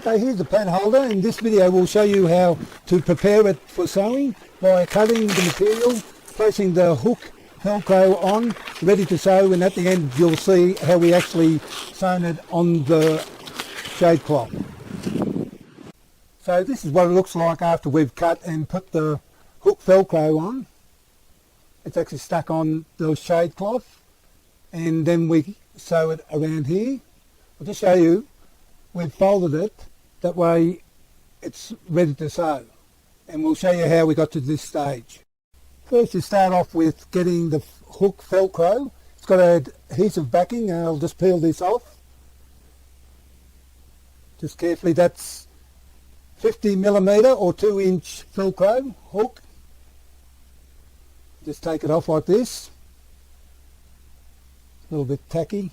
So here's the pad holder. In this video we'll show you how to prepare it for sewing by cutting the material, placing the hook Velcro on, ready to sew, and at the end you'll see how we actually sewn it on the shade cloth. So this is what it looks like after we've cut and put the hook Velcro on. It's actually stuck on the shade cloth, and then we sew it around here. I'll just show you, we've folded it, that way it's ready to sew, and we'll show you how we got to this stage. First you start off with getting the hook Velcro. It's got an adhesive backing, and I'll just peel this off. Just carefully, that's 50mm or 2-inch Velcro hook. Just take it off like this. A little bit tacky.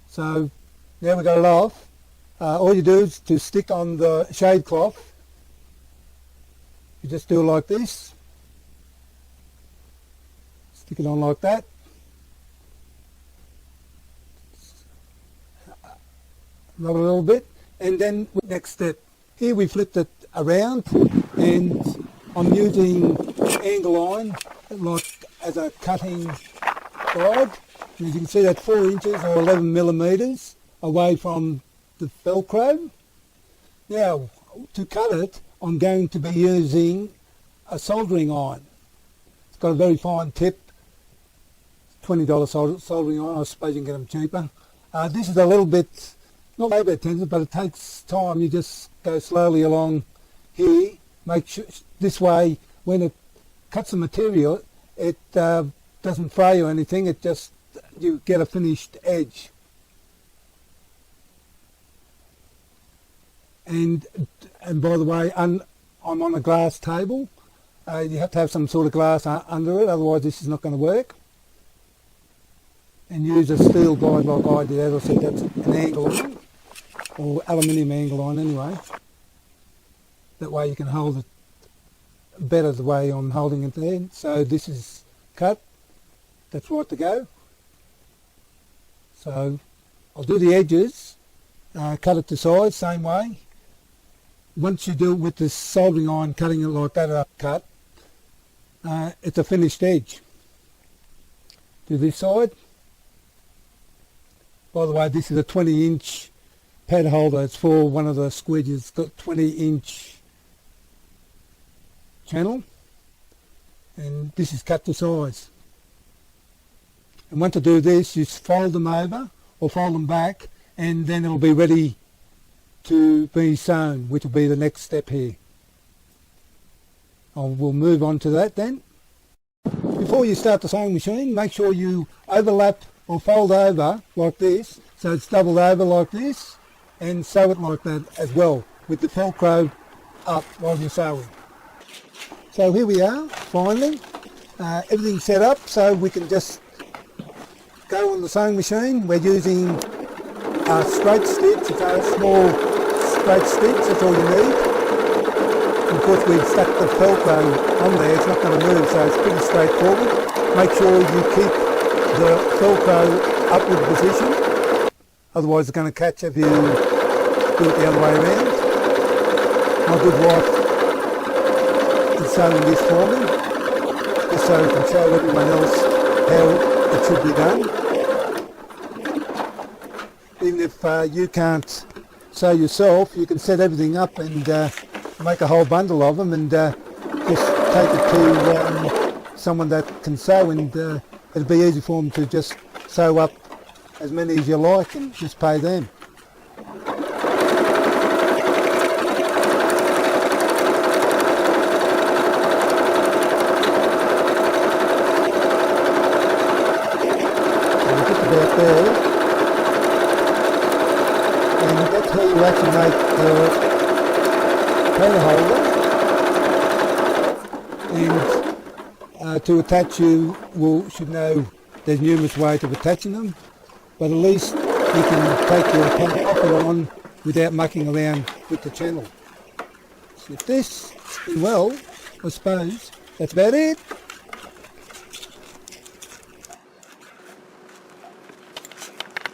So now we've got it off. All you do is to stick on the shade cloth. You just do it like this. Stick it on like that. Rub it a little bit. And then next step. Here we flipped it around, and I'm using angle iron like as a cutting guide. And as you can see, that's 4 inches or 11mm away from the Velcro. Now to cut it, I'm going to be using a soldering iron. It's got a very fine tip, $20 soldering iron. I suppose you can get them cheaper. This is a little bit, not labor intensive, but it takes time. You just go slowly along here. Make sure this way when it cuts the material, it doesn't fray or anything. It just, you get a finished edge. And by the way, I'm on a glass table. You have to have some sort of glass under it, otherwise this is not going to work. And use a steel guide like I did. As I said, that's an angle iron, or aluminium angle iron anyway. That way you can hold it better the way I'm holding it there. So this is cut. That's right to go. So I'll do the edges, cut it to size, same way. Once you do it with the soldering iron, cutting it like that up cut, it's a finished edge. Do this side. By the way, this is a 20-inch pad holder. It's for one of the squeegees. It's got 20-inch channel, and this is cut to size. And once you do this, you fold them over or fold them back, and then it'll be ready to be sewn, which will be the next step here. We'll move on to that then. Before you start the sewing machine, make sure you overlap or fold over like this, so it's doubled over like this, and sew it like that as well, with the Velcro up while you're sewing. So here we are, finally. Everything's set up, so we can just go on the sewing machine. We're using a straight stitch. It's a small straight stitch, that's all you need. And of course we've stuck the Velcro on there, it's not going to move, so it's pretty straightforward. Make sure you keep the Velcro upward position, otherwise it's going to catch if you do it the other way around. My good wife is sewing this for me, just so I can show everyone else how it should be done. Even if you can't sew yourself, you can set everything up and make a whole bundle of them, and just take it to someone that can sew, and it'll be easy for them to just sew up as many as you like and just pay them. And just about there. And that's how you actually make the pad holder. And to attach, you should know there's numerous ways of attaching them, but at least you can take your pad off on without mucking around with the channel. So if this is well, I suppose that's about it.